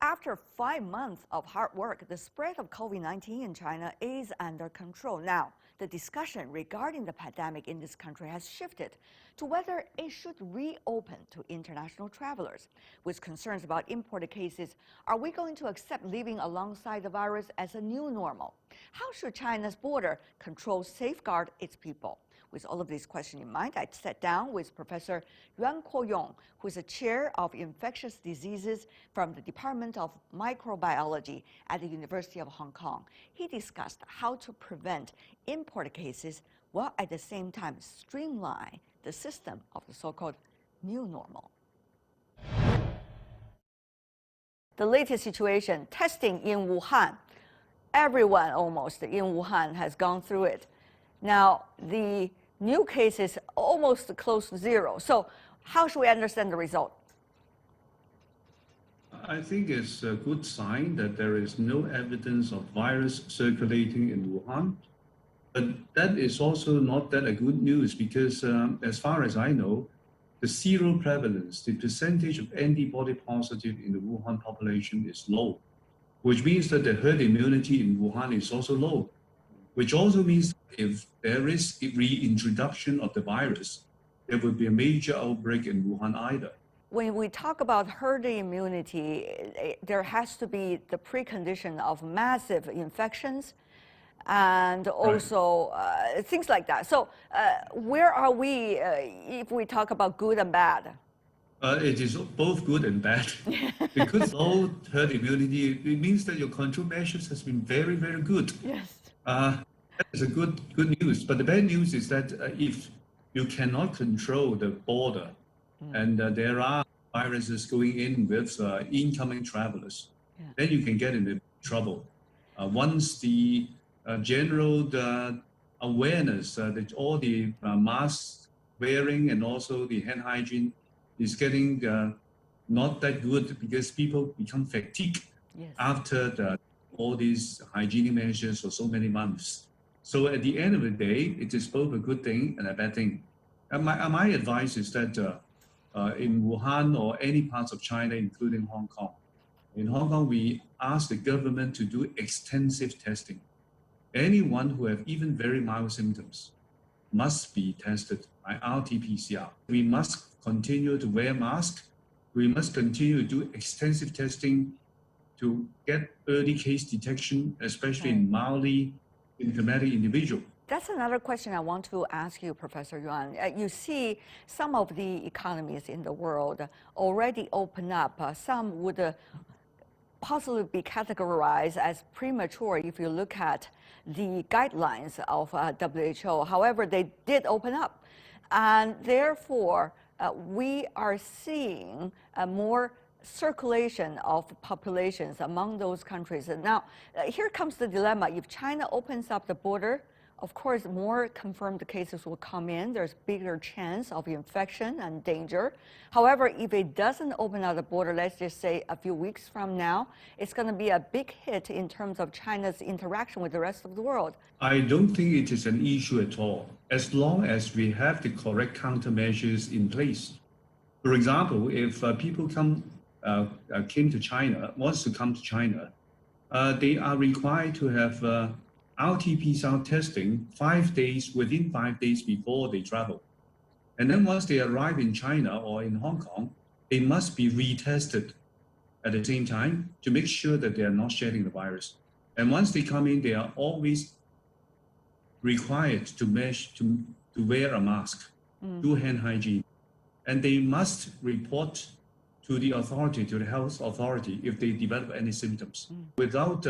After 5 months of hard work, the spread of COVID-19 in China is under control. Now, the discussion regarding the pandemic in this country has shifted to whether it should reopen to international travelers. With concerns about imported cases, are we going to accept living alongside the virus as a new normal? How should China's border control safeguard its people? With all of these questions in mind, I sat down with Professor Yuen Kwok-Yung, who is a chair of infectious diseases from the Department of Microbiology at the University of Hong Kong. He discussed how to prevent imported cases while at the same time streamline the system of the so-called new normal. The latest situation, testing in Wuhan. Everyone almost in Wuhan has gone through it. Now, the new cases almost close to zero. So how should we understand the result? I think it's a good sign that there is no evidence of virus circulating in Wuhan. But that is also not that a good news because as far as I know, the zero prevalence, the percentage of antibody positive in the Wuhan population is low, which means that the herd immunity in Wuhan is also low, which also means if there is a reintroduction of the virus, there will be a major outbreak in Wuhan either. When we talk about herd immunity, there has to be the precondition of massive infections and also things like that. So where are we if we talk about good and bad? It is both good and bad. Because low herd immunity, it means that your control measures has been very, very good. Yes. That is a good news. But the bad news is that if you cannot control the border and there are viruses going in with incoming travelers, then you can get into trouble. Once the general awareness that all the mask wearing and also the hand hygiene is getting not that good because people become fatigued after all these hygienic measures for so many months. So at the end of the day, it is both a good thing and a bad thing. And my advice is that in Wuhan or any parts of China, including Hong Kong, in Hong Kong, we ask the government to do extensive testing. Anyone who have even very mild symptoms must be tested by RT-PCR. We must continue to wear masks. We must continue to do extensive testing to get early case detection, especially in mildly symptomatic individuals. That's another question I want to ask you, Professor Yuan. You see some of the economies in the world already open up. Some would possibly be categorized as premature if you look at the guidelines of WHO. However, they did open up. And therefore, we are seeing more circulation of populations among those countries. And now, here comes the dilemma. If China opens up the border, of course, more confirmed cases will come in. There's bigger chance of infection and danger. However, if it doesn't open up the border, let's just say a few weeks from now, it's going to be a big hit in terms of China's interaction with the rest of the world. I don't think it is an issue at all, as long as we have the correct countermeasures in place. For example, if people came to China, wants to come to China, they are required to have RT-PCR testing within 5 days before they travel. And then once they arrive in China or in Hong Kong, they must be retested at the same time to make sure that they are not shedding the virus. And once they come in, they are always required to wear a mask, do hand hygiene. And they must report to the authority, to the health authority, if they develop any symptoms. Without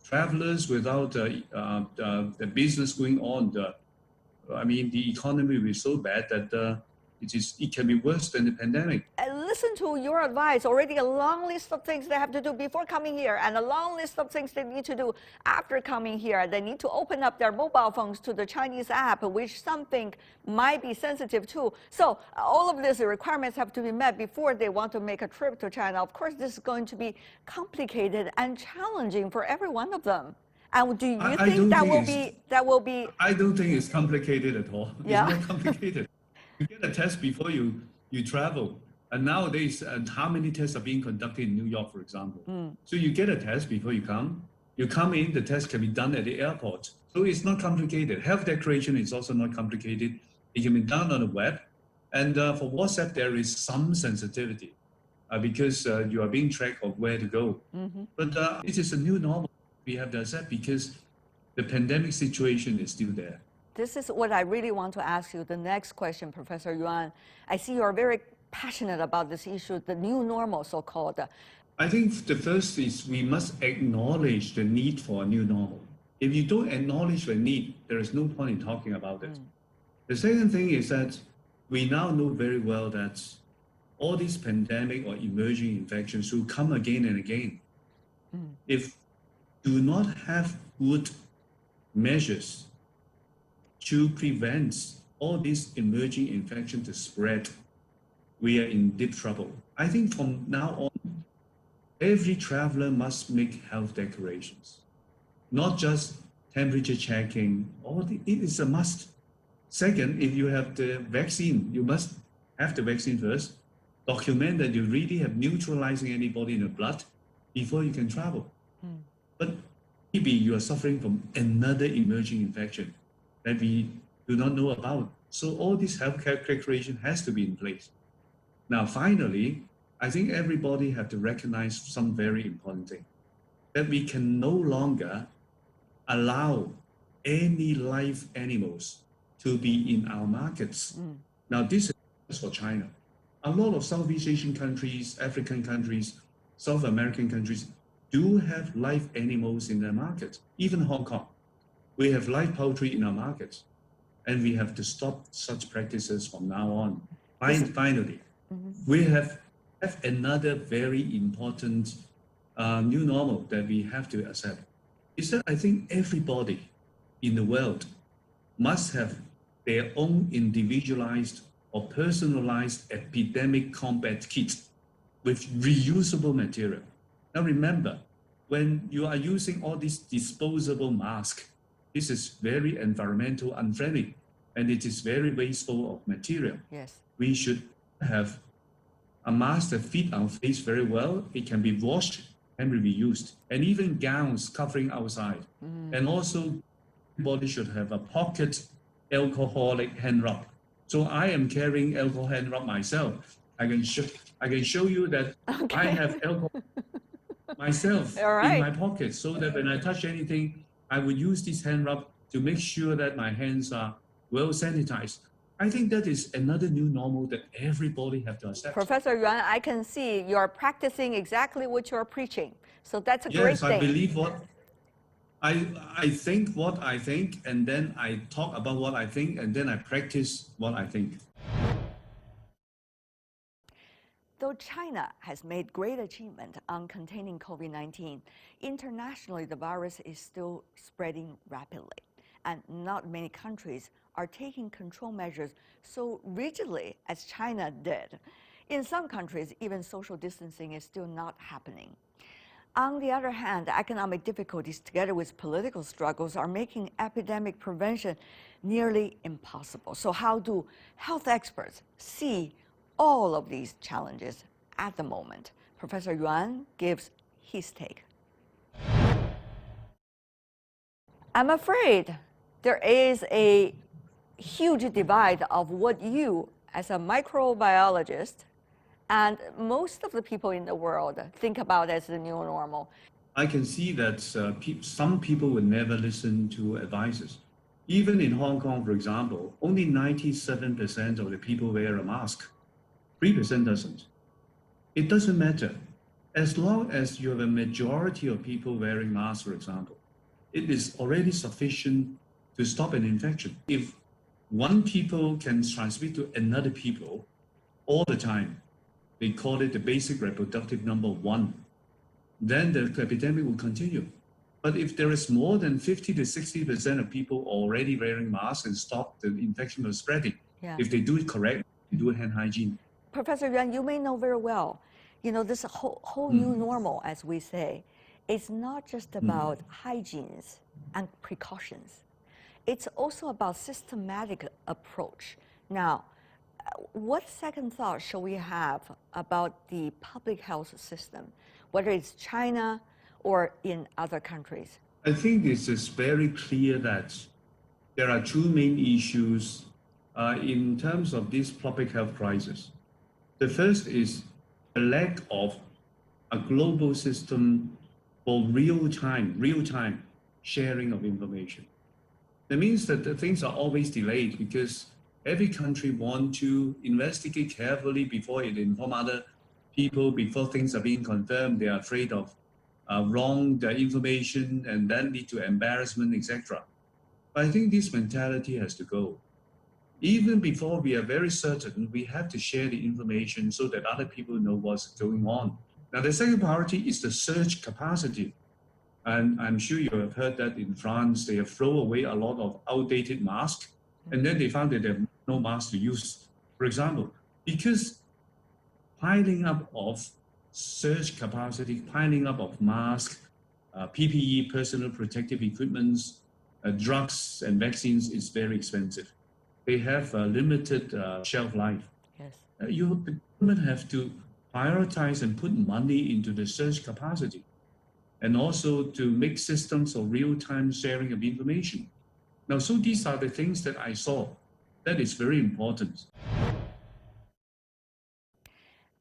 travelers, without the business going on, the economy will be so bad that it can be worse than the pandemic. Listen to your advice. Already a long list of things they have to do before coming here, and a long list of things they need to do after coming here. They need to open up their mobile phones to the Chinese app, which something might be sensitive to. So all of these requirements have to be met before they want to make a trip to China. Of course, this is going to be complicated and challenging for every one of them. And do you think that will be? I don't think it's complicated at all. Yeah. It's not complicated. You get a test before you travel. And nowadays, how many tests are being conducted in New York, for example? So you get a test before you come. You come in, the test can be done at the airport. So it's not complicated. Health declaration is also not complicated. It can be done on the web. And for WhatsApp, there is some sensitivity because you are being tracked of where to go. But it is a new normal we have to accept because the pandemic situation is still there. This is what I really want to ask you. The next question, Professor Yuan. I see you are very passionate about this issue, the new normal, so-called. I think the first is we must acknowledge the need for a new normal. If you don't acknowledge the need, there is no point in talking about it. The second thing is that we now know very well that all these pandemic or emerging infections will come again and again. If do not have good measures to prevent all these emerging infections to spread, we are in deep trouble. I think from now on, every traveler must make health declarations, not just temperature checking. It is a must. Second, if you have the vaccine, you must have the vaccine first. Document that you really have neutralizing antibody in the blood before you can travel. But maybe you are suffering from another emerging infection that we do not know about. So all this healthcare declaration has to be in place. Now, finally, I think everybody have to recognize some very important thing, that we can no longer allow any live animals to be in our markets. Now, this is for China. A lot of Southeast Asian countries, African countries, South American countries do have live animals in their market. Even Hong Kong, we have live poultry in our markets. And we have to stop such practices from now on. Finally, we have another very important new normal that we have to accept. Is that I think everybody in the world must have their own individualized or personalized epidemic combat kit with reusable material. Now remember, when you are using all these disposable masks, this is very environmental unfriendly, and it is very wasteful of material. Yes. We should have a mask that fit our face very well. It can be washed and be reused, and even gowns covering outside. And also, everybody should have a pocket alcoholic hand rub. So I am carrying alcohol hand rub myself. I can show you that I have alcohol myself in my pocket, so that when I touch anything, I would use this hand rub to make sure that my hands are well sanitized. I think that is another new normal that everybody have to accept. Professor Yuan, I can see you're practicing exactly what you're preaching. So that's a great thing. Yes, I believe I think what I think, and then I talk about what I think, and then I practice what I think. Though China has made great achievement on containing COVID-19, internationally the virus is still spreading rapidly, and not many countries are taking control measures so rigidly as China did. In some countries, even social distancing is still not happening. On the other hand, economic difficulties together with political struggles are making epidemic prevention nearly impossible. So how do health experts see all of these challenges at the moment? Professor Yuan gives his take. I'm afraid there is a huge divide of what you, as a microbiologist, and most of the people in the world think about as the new normal. I can see that some people would never listen to advices. Even in Hong Kong, for example, only 97% of the people wear a mask. 3% doesn't. It doesn't matter. As long as you have a majority of people wearing masks, for example, it is already sufficient to stop an infection. If one people can transmit to another people all the time, they call it the basic reproductive number 1, then the epidemic will continue. But if there is more than 50 to 60% of people already wearing masks and stop the infection from spreading, if they do it correctly, they do hand hygiene. Professor Yuan, you may know very well, this whole new normal, as we say, it's not just about hygienes and precautions. It's also about systematic approach. Now, What second thought should we have about the public health system, whether it's China or in other countries? I think it's just very clear that there are two main issues in terms of this public health crisis. The first is the lack of a global system for real-time sharing of information. That means that the things are always delayed because every country wants to investigate carefully before it inform other people, before things are being confirmed. They are afraid of wrong information and then lead to embarrassment, etc. But I think this mentality has to go. Even before we are very certain, we have to share the information so that other people know what's going on. Now, the second priority is the search capacity. And I'm sure you have heard that in France, they have thrown away a lot of outdated masks, and then they found that there are no masks to use, for example, because piling up of search capacity, piling up of masks, PPE, personal protective equipments, drugs and vaccines is very expensive. They have a limited shelf life. Yes. You government have to prioritize and put money into the search capacity, and also to make systems of real-time sharing of information. Now, so these are the things that I saw. That is very important.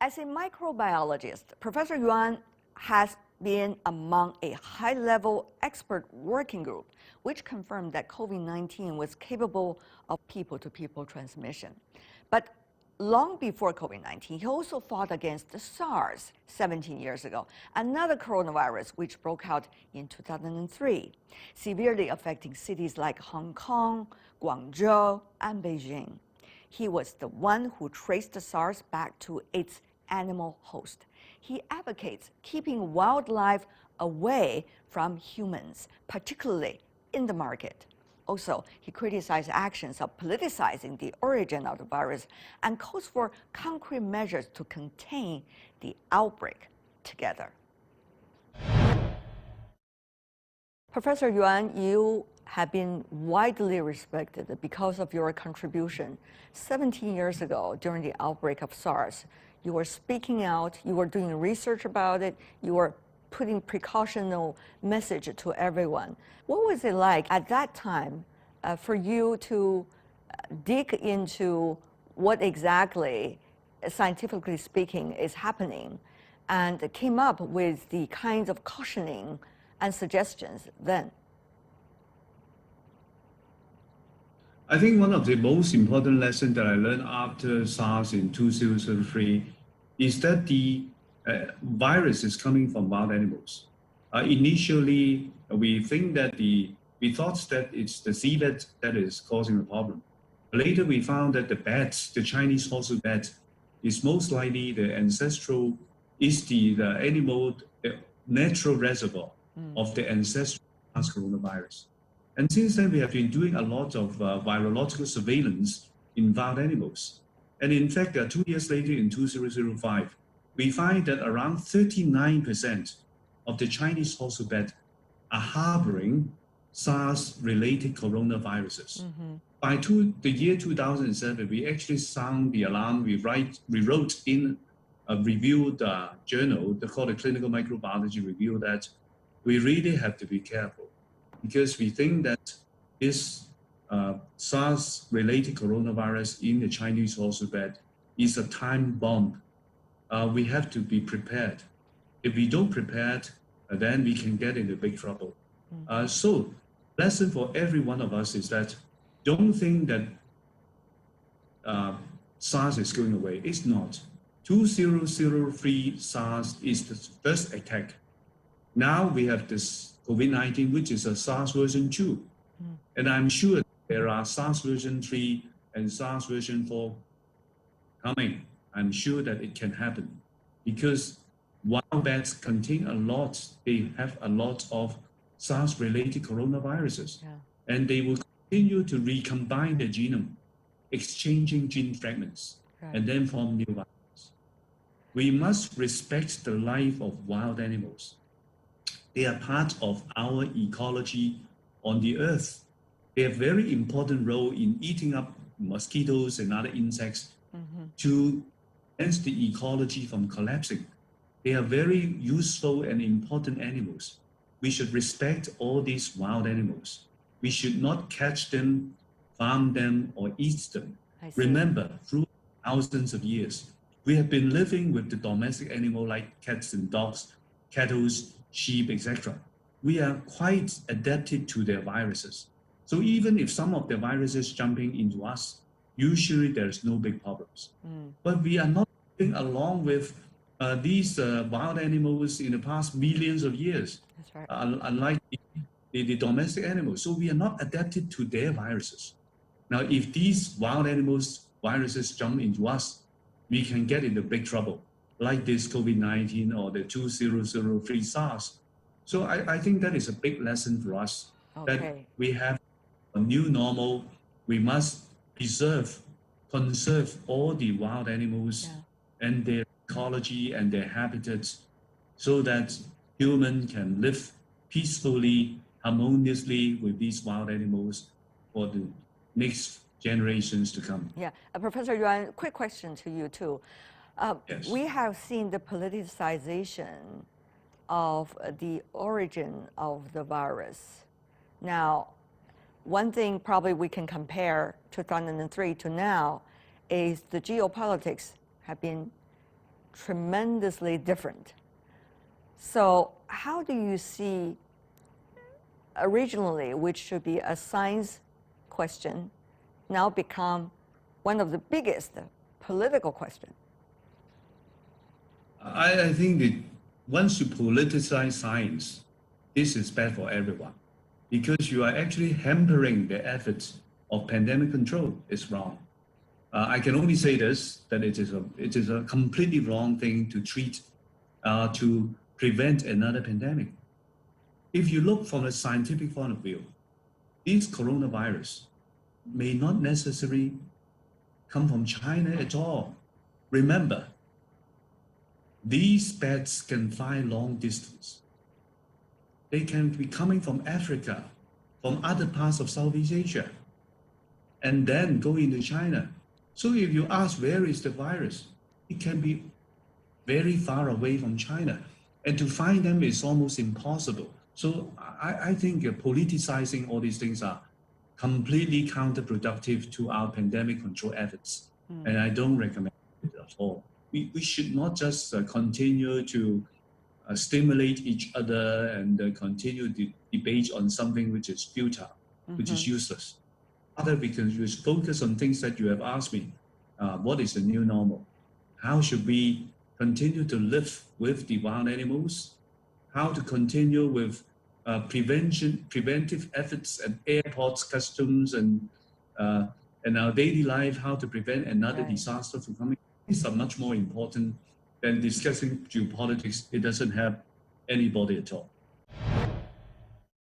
As a microbiologist, Professor Yuan has been among a high-level expert working group which confirmed that COVID-19 was capable of people-to-people transmission. But long before COVID-19, he also fought against the Sars 17 years ago, another coronavirus which broke out in 2003, severely affecting cities like Hong Kong, Guangzhou, and Beijing. He was the one who traced the Sars back to its animal host. He advocates keeping wildlife away from humans, particularly in the market. Also, he criticized actions of politicizing the origin of the virus and calls for concrete measures to contain the outbreak together. Professor Yuan, you have been widely respected because of your contribution. 17 years ago, during the outbreak of SARS, you were speaking out, you were doing research about it, you were putting precautionary message to everyone. What was it like at that time for you to dig into what exactly, scientifically speaking, is happening and came up with the kinds of cautioning and suggestions then? I think one of the most important lessons that I learned after SARS in 2003 is that the virus is coming from wild animals. Initially, we thought that it's the seabed that is causing the problem. Later, we found that the bats, the Chinese fossil bat, is most likely the ancestral, is the animal, the natural reservoir of the ancestral SARS coronavirus. And since then, we have been doing a lot of virological surveillance in wild animals. And in fact, 2 years later, in 2005, we find that around 39% of the Chinese fossil bat are harboring SARS-related coronaviruses. By the year 2007, we actually sound the alarm. We wrote in a reviewed journal, called the Clinical Microbiology Review, that we really have to be careful, because we think that this SARS-related coronavirus in the Chinese fossil bed is a time bomb. We have to be prepared. If we don't prepare, then we can get into big trouble. So, lesson for every one of us is that don't think that SARS is going away. It's not. 2003 SARS is the first attack. Now we have this COVID-19, which is a SARS version 2. And I'm sure there are SARS version 3 and SARS version 4 coming. I'm sure that it can happen because wild bats contain a lot, they have a lot of SARS-related coronaviruses. And they will continue to recombine the genome, exchanging gene fragments, and then form new viruses. We must respect the life of wild animals. They are part of our ecology on the earth. They have a very important role in eating up mosquitoes and other insects to prevent the ecology from collapsing. They are very useful and important animals. We should respect all these wild animals. We should not catch them, farm them, or eat them. Remember, through thousands of years, we have been living with the domestic animal like cats and dogs, cattle, sheep, etc. We are quite adapted to their viruses. So even if some of the viruses jumping into us, usually there's no big problems. But we are not living along with these wild animals in the past millions of years. That's right. Unlike the domestic animals. So we are not adapted to their viruses. Now, if these wild animals viruses jump into us, we can get into big trouble, like this COVID-19 or the 2003 Sars. So I think that is a big lesson for us, that we have a new normal. We must conserve all the wild animals and their ecology and their habitats, so that humans can live peacefully, harmoniously with these wild animals for the next generations to come. Yeah, Professor Yuan, quick question to you too. Yes. We have seen the politicization of the origin of the virus. Now, one thing probably we can compare 2003 to now is the geopolitics have been tremendously different. So how do you see originally, which should be a science question, now become one of the biggest political questions? I think that once you politicize science, this is bad for everyone, because you are actually hampering the efforts of pandemic control. It's wrong. I can only say this, that it is a completely wrong thing to treat, to prevent another pandemic. If you look from a scientific point of view, this coronavirus may not necessarily come from China at all. Remember, these bats can fly long distance. They can be coming from Africa, from other parts of Southeast Asia, and then go into China. So if you ask where is the virus, it can be very far away from China. And to find them is almost impossible. So I think politicizing all these things are completely counterproductive to our pandemic control efforts. And I don't recommend it at all. We should not just continue to stimulate each other and continue the debate on something which is futile, which is useless. Rather, we can just focus on things that you have asked me. What is the new normal? How should we continue to live with the wild animals? How to continue with preventive efforts at airports, customs, and our daily life, how to prevent another disaster from coming. These are much more important than discussing geopolitics. It doesn't have anybody at all.